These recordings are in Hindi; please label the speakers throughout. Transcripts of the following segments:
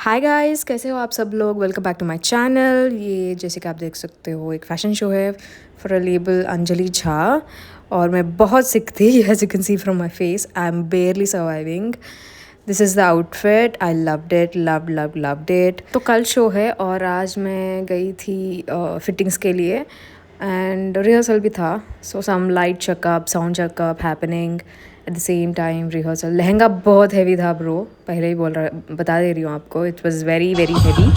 Speaker 1: हाय गाइस, कैसे हो आप सब लोग। Welcome back to my channel. ये जैसे कि आप देख सकते हो एक फ़ैशन शो है for a label Anjali Jha और मैं बहुत सिक थी। As you can see from my face I am barely surviving. This is the outfit. I loved it, loved it. तो कल शो है और आज मैं गई थी फिटिंग्स के लिए एंड रिहर्सल भी था। So some light checkup, sound checkup happening at the same time rehearsal. Lehenga बहुत हैवी था ब्रो, पहले ही बता दे रही हूँ आपको। It was very very heavy.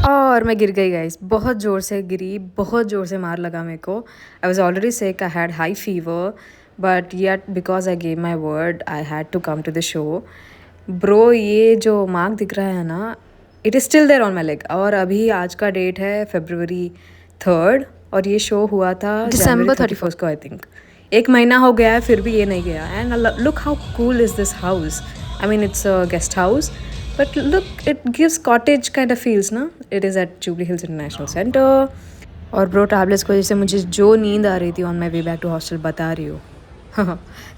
Speaker 1: और मैं गिर गई गाइस, बहुत ज़ोर से गिरी, बहुत ज़ोर से मार लगा मेरे को। I was already sick, I had high fever, but yet because I gave my word I had to come to the show. Bro ये जो मार्क दिख रहा है ना, it is still there on my leg. और अभी आज का डेट है February 3rd और ये शो हुआ था December 31st को आई थिंक। एक महीना हो गया है फिर भी ये नहीं गया। And look how cool is this house. I mean it's a guest house but look it gives cottage kind of feels na. It is at Jubilee Hills International Center। और ब्रो टैबलेट्स की वजह से मुझे जो नींद आ रही थी on my way back to hostel बता रही हूँ।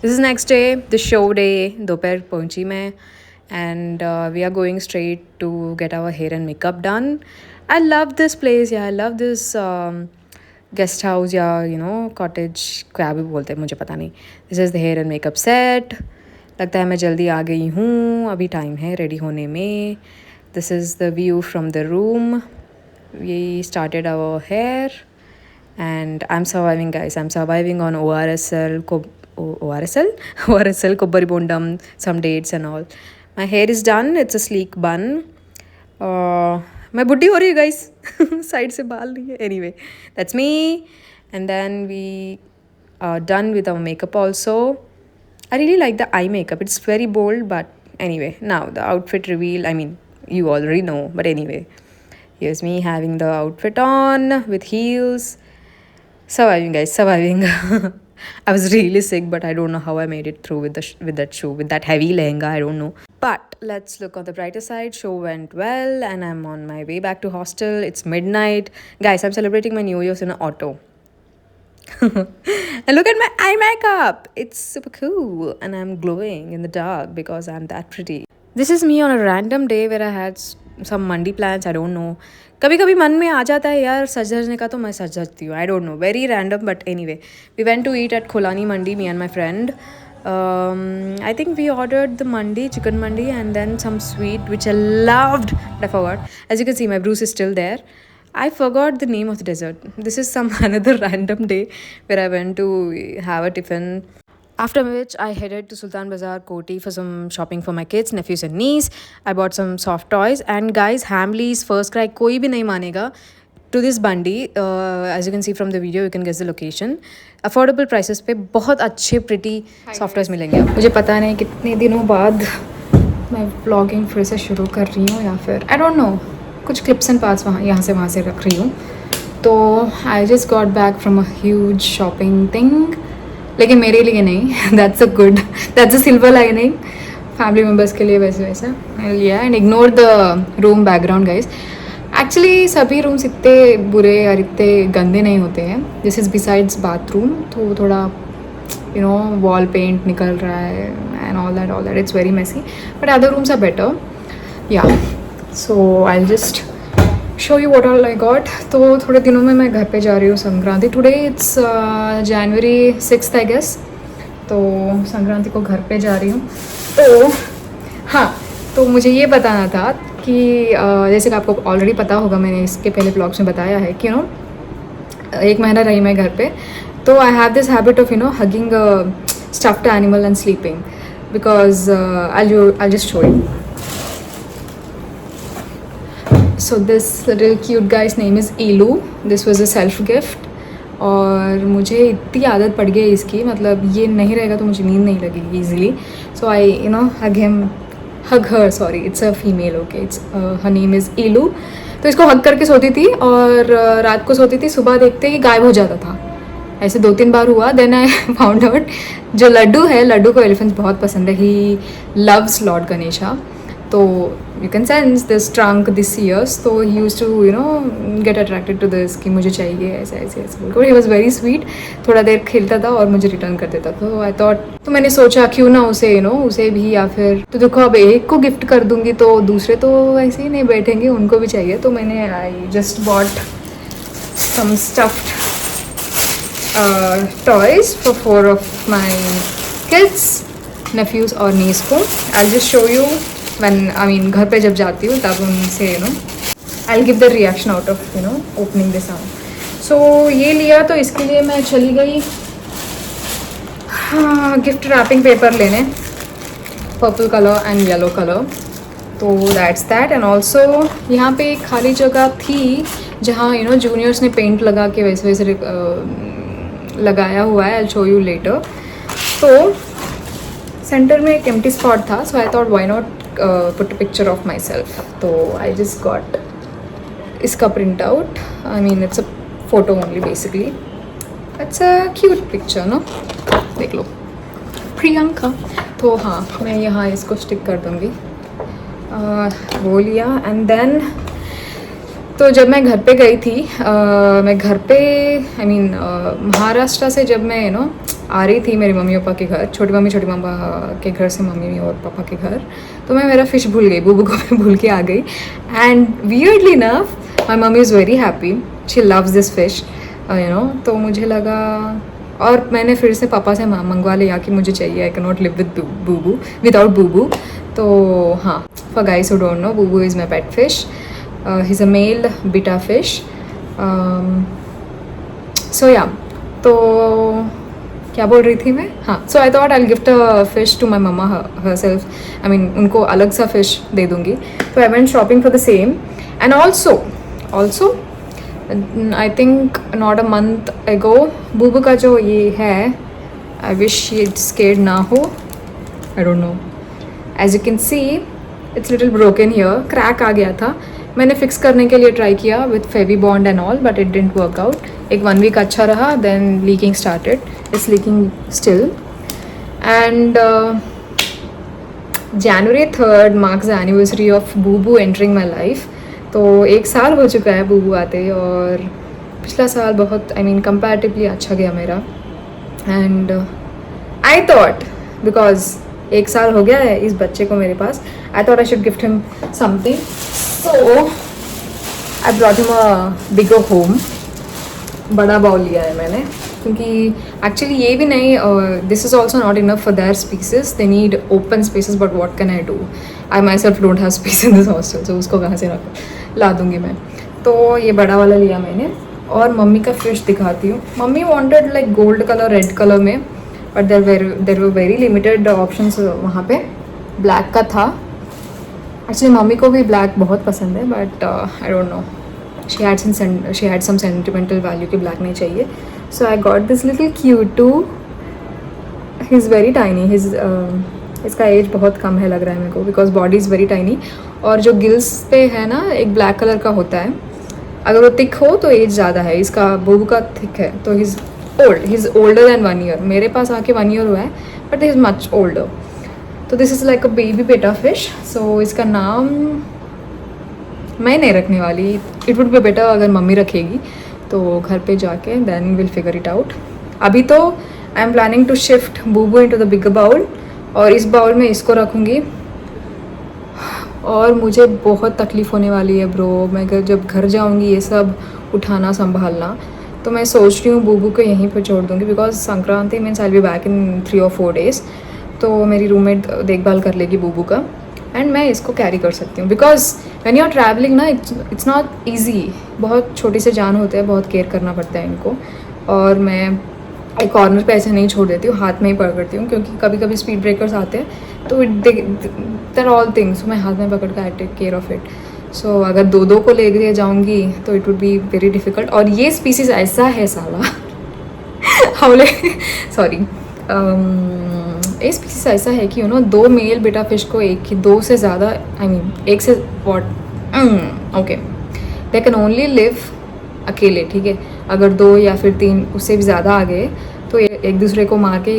Speaker 1: This is next day, the show day. दोपहर पहुँची मैं and we are going straight to get our hair and makeup done. I love this place या I love this guest house या यू नो कॉटेज, क्या भी बोलते हैं मुझे पता नहीं। This is the hair and makeup set. लगता है मैं जल्दी आ गई हूँ, अभी टाइम है रेडी होने में। This is the view from the room. We started our hair and I am surviving guys. I am surviving on ORSL kobbari bondam, some dates and all. My hair is done, it's a sleek bun. मैं बुढ़ी हो रही हूँ गाइस। साइड से बाल नहीं है। Anyway that's me and then we done with our makeup also. I really like the eye makeup. It's very bold, but anyway, now the outfit reveal. I mean, you already know, but anyway, here's me having the outfit on with heels. Surviving, guys, surviving. I was really sick, but I don't know how I made it through with with that shoe, with that heavy lehenga. I don't know. But let's look on the brighter side. Show went well, and I'm on my way back to hostel. It's midnight, guys. I'm celebrating my New Year's in an auto. And look at my eye makeup. It's super cool and I'm glowing in the dark because I'm that pretty. This is me on a random day where I had some mandi plans. I don't know. कभी कभी मन में आ जाता है यार सजने का, तो मैं सज जाती हूँ। I don't know, very random, but anyway, we went to eat at Kholani Mandi, me and my friend. I think we ordered the mandi, chicken mandi, and then some sweet which I loved, but I forgot. As you can see, my bruise is still there. I forgot the name of the dessert. This is some another random day where I went to have a tiffin. After which I headed to Sultan Bazaar Koti for some shopping for my kids, nephews and niece. I bought some soft toys and guys, Hamleys first cry कोई भी नहीं मानेगा to this bandi. As you can see from the video, you can guess the location. Affordable prices पे बहुत अच्छे pretty soft toys मिलेंगे। मुझे पता नहीं कितने दिनों बाद मैं vlogging फिर से शुरू कर रही हूँ या फिर I don't know, कुछ क्लिप्स एंड पार्ट्स यहाँ से वहाँ से रख रही हूँ। तो I just got back from a huge shopping thing, लेकिन मेरे लिए नहीं। That's a silver lining, family members के लिए वैसे वैसा लिया। And ignore the room background guys. Actually सभी रूम्स इतने बुरे और इतने गंदे नहीं होते हैं। दिस इज़ बिसाइड्स बाथरूम, तो थोड़ा यू नो वॉल पेंट निकल रहा है and all that it's very messy, but other rooms are better yeah. So I just show you what all I got. तो थोड़े दिनों में मैं घर पे जा रही हूँ Sankranti. Today it's January 6th I guess. तो संक्रांति को घर पे जा रही हूँ। तो हाँ, तो मुझे ये बताना था कि जैसे कि आपको ऑलरेडी पता होगा, मैंने इसके पहले ब्लॉग्स में बताया है कि यू नो एक महीना रही मैं घर पे। तो I have this habit of you know hugging stuffed animal and sleeping because I just show you. So this little cute guy's name is Elu. This was a self gift और मुझे इतनी आदत पड़ गई इसकी, मतलब ये नहीं रहेगा तो मुझे नींद नहीं लगेगी easily. So I hug her, sorry it's a female, okay, it's her name is Elu. तो इसको हग करके सोती थी और रात को सोती थी, सुबह देखते कि गायब हो जाता था. ऐसे 2-3 बार हुआ. देन आई फाउंड आउट जो लड्डू को एलिफेंट्स बहुत पसंद है. He loves lord Ganesha. तो you can sense this trunk this ears. तो he use to get attracted to this कि मुझे चाहिए ऐसे ऐसे ऐसे बोलकर. He was very sweet. थोड़ा देर खेलता था और मुझे रिटर्न कर देता था. तो आई थॉट, तो मैंने सोचा क्यों ना उसे उसे भी, या फिर तो देखो अब एक को गिफ्ट कर दूंगी तो दूसरे तो ऐसे ही नहीं बैठेंगे, उनको भी चाहिए. तो मैंने I just bought some stuffed toys for 4 of my kids, nephews और niece को. I'll just show you when घर पे जब जाती हूँ तब उनसे I'll give the reaction out of opening this out. So ये लिया तो इसके लिए मैं चली गई गिफ्ट रैपिंग पेपर लेने, purple colour and yellow colour. तो दैट्स दैट. एंड ऑल्सो यहाँ पे एक खाली जगह थी जहाँ जूनियर्स ने पेंट लगा के वैसे वैसे लगाया हुआ है. I show you later. तो सेंटर में एक एम्प्टी स्पॉट था. So I thought why not put a picture of myself. तो आई जस्ट गॉट इसका print out. It's a photo only basically. It's a cute picture no. देख लो, प्रियंका. तो हाँ, मैं यहाँ इसको स्टिक कर दूँगी. वो लिया. एंड देन तो जब मैं घर पे गई थी, मैं घर पे महाराष्ट्र से जब मैं आ रही थी मेरी मम्मी पापा के घर, छोटी मम्मी के घर से मम्मी और पापा के घर, तो मैं मेरा फ़िश भूल गई, बूबू को मैं भूल के आ गई. And weirdly enough my mummy is very happy, she loves this fish. तो मुझे लगा, और मैंने फिर से पापा से मंगवा लिया कि मुझे चाहिए, I can not live with Bubu without Bubu. तो हाँ, for guys who don't know, Bubu is my pet fish. He's a male betta fish. So yeah, तो क्या बोल रही थी मैं? हाँ, so I thought I'll gift a fish to my mama herself. उनको अलग सा fish दे दूँगी. तो I went shopping for the same. And also I think not a month ago, बूबू का जो ये है, I wish it's scared ना हो. I don't know. As you can see, it's little broken here. Crack आ गया था. मैंने फिक्स करने के लिए ट्राई किया with Fevibond and all, but it didn't work out. एक 1 वीक अच्छा रहा, then leaking started. It's leaking still. And January 3rd marks the anniversary of Bubu entering my life. तो 1 साल हो चुका है बूबू आते, और पिछला साल बहुत कंपैरेटिवली अच्छा गया मेरा. एंड आई थॉट बिकॉज 1 साल हो गया है इस बच्चे को मेरे पास, I thought I should gift him something. So I brought him a bigger home. बड़ा बाउल लिया है मैंने, क्योंकि एक्चुअली ये भी नहीं, this is also not enough for their spaces. They need open spaces, but what can I do. I myself don't have space in this hostel, so उसको कहाँ से ला दूँगी मैं. तो ये बड़ा वाला लिया मैंने. और मम्मी का फिश दिखाती हूँ. Mummy wanted like gold colour, red colour में, but there were very limited options वहाँ पे. ब्लैक का था. एक्चुअली मम्मी को भी ब्लैक बहुत पसंद है, but I don't know, she had some sentimental value कि ब्लैक नहीं चाहिए. So I got this little cutie. He is very tiny. इसका एज बहुत कम है लग रहा है मेरे को, because body is very tiny. और जो गिल्स पे है ना, एक ब्लैक कलर का होता है. अगर वो थिक हो तो एज ज़्यादा है. इसका बूबू का थिक है, तो he is older than 1 year. मेरे पास आके 1 year हुआ है, but he is much older. तो this is like a baby बेटा फिश. सो इसका नाम मैं नहीं रखने वाली. इट वुड बी बेटर अगर मम्मी रखेगी, तो घर पे जाके then will figure it out. अभी तो I am planning to shift Bubu into the bigger bowl, और इस बाउल में इसको रखूँगी. और मुझे बहुत तकलीफ़ होने वाली है ब्रो. मैं जब घर जाऊँगी ये सब उठाना संभालना, तो मैं सोच रही हूँ बूबू को यहीं पर छोड़ दूँगी, because Sankranti means I will be back in 3 or 4 days. तो मेरी रूममेट देखभाल कर लेगी बूबू का, एंड मैं इसको कैरी कर सकती हूँ. Because when you are travelling ना, इट्स नॉट ईजी. बहुत छोटे से जान होते हैं, बहुत केयर करना पड़ता है इनको. और मैं एक कॉर्नर पे ऐसे नहीं छोड़ देती हूँ, हाथ में ही पकड़ती हूँ, क्योंकि कभी कभी स्पीड ब्रेकर्स आते हैं, तो देयर ऑल थिंग्स मैं हाथ में पकड़ कर I take care of it. So अगर 2 को ले जाऊँगी तो it would be very difficult. और ये स्पीसीज़ ऐसा है साला हावले सॉरी। ये स्पीसीज ऐसा है कि दो मेल बेटा फिश को एक ही, दो से ज़्यादा, आई मीन एक से what okay, they can only live अकेले, ठीक है। अगर दो या फिर तीन उससे भी ज़्यादा आ गए तो ये एक दूसरे को मार के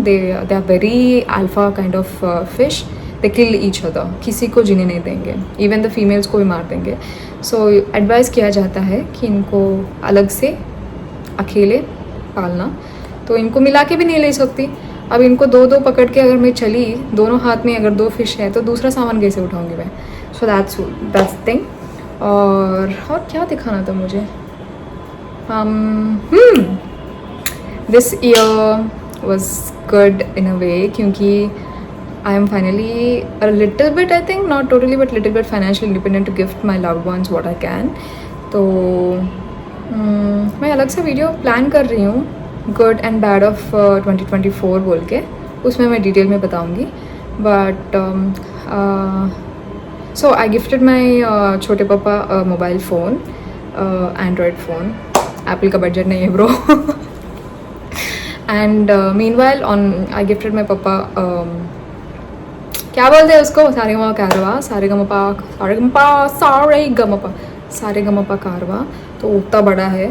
Speaker 1: they are very alpha kind of fish, they kill each other, किसी को जीने नहीं देंगे, इवन द फीमेल्स को भी मार देंगे। सो एडवाइस किया जाता है कि इनको अलग से अकेले पालना, तो इनको मिला के भी नहीं ले सकती। अब इनको दो दो पकड़ के अगर मैं चली, दोनों हाथ में अगर दो फिश है तो दूसरा सामान कैसे उठाऊंगी मैं? So that's thing. और क्या दिखाना था मुझे? This year was good in a way, क्योंकि I am finally a little bit, I think not totally but little bit financially independent to gift my loved ones what I can. तो मैं अलग से वीडियो प्लान कर रही हूँ, गुड एंड बैड ऑफ 2024 बोल के, उसमें मैं डिटेल में बताऊँगी। But so I gifted my छोटे पापा mobile phone, Android phone, Apple का बजट नहीं है bro. And meanwhile on I gifted my पापा, क्या बोलते हैं उसको, सारे गमपा कारवा, तो उतना बड़ा है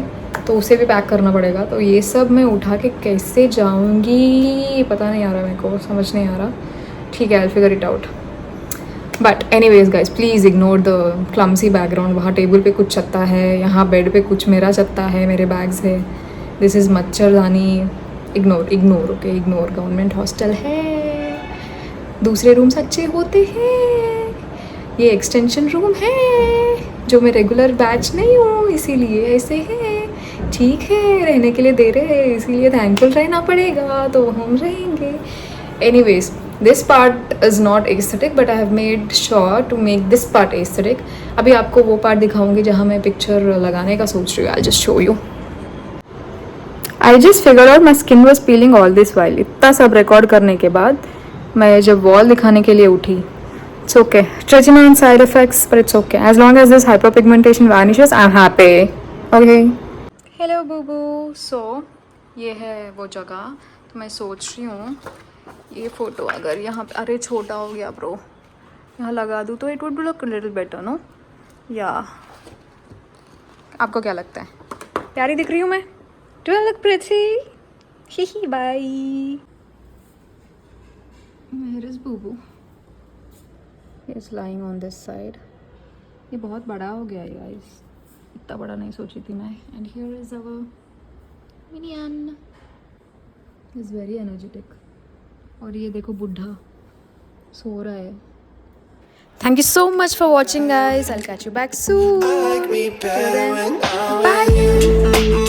Speaker 1: तो उसे भी पैक करना पड़ेगा। तो ये सब मैं उठा के कैसे जाऊंगी पता नहीं आ रहा, मेरे को समझ नहीं आ रहा। ठीक है, I will figure it out. But anyways guys, please ignore the clumsy background. वहाँ टेबल पे कुछ चत्ता है, यहाँ बेड पे कुछ मेरा चत्ता है, मेरे बैग्स है, दिस इज़ मच्छरदानी, ignore okay, ignore. Government hostel है, दूसरे रूम्स अच्छे होते हैं, ये एक्सटेंशन रूम है जो मैं रेगुलर बैच नहीं हूँ इसीलिए ऐसे है। ठीक है, रहने के लिए दे रहे हैं इसीलिए थैंकफुल रहना पड़ेगा, तो हम रहेंगे। Anyways, this part is not aesthetic but I have made sure to make this part aesthetic. अभी आपको वो पार्ट दिखाऊंगी जहाँ मैं पिक्चर लगाने का सोच रही हूँ। आई just show you. I just figure out my skin was piling all this while. इतना सब रिकॉर्ड करने के बाद मैं जब वॉल दिखाने के लिए उठी, it's okay, stretching on side effects but it's okay, as long as this hyperpigmentation vanishes I'm happy, okay। hello boo boo। so ये है वो जगह, तो मैं सोच रही हूँ ये फ़ोटो अगर यहाँ पे, अरे छोटा हो गया ब्रो, यहाँ लगा दूँ तो it would look little better no, या आपको क्या लगता है? प्यारी दिख रही हूँ मैं? Do I look pretty? ही ही bye. Where is Boo Boo? He is lying on this side. ये बहुत बड़ा हो गया है गाइस, इतना बड़ा नहीं सोची थी मैं। And here is our minion. He is very energetic. और ये देखो बुढ़ा सो रहा है। Thank you so much for watching guys. I'll catch you back soon. Till then, bye.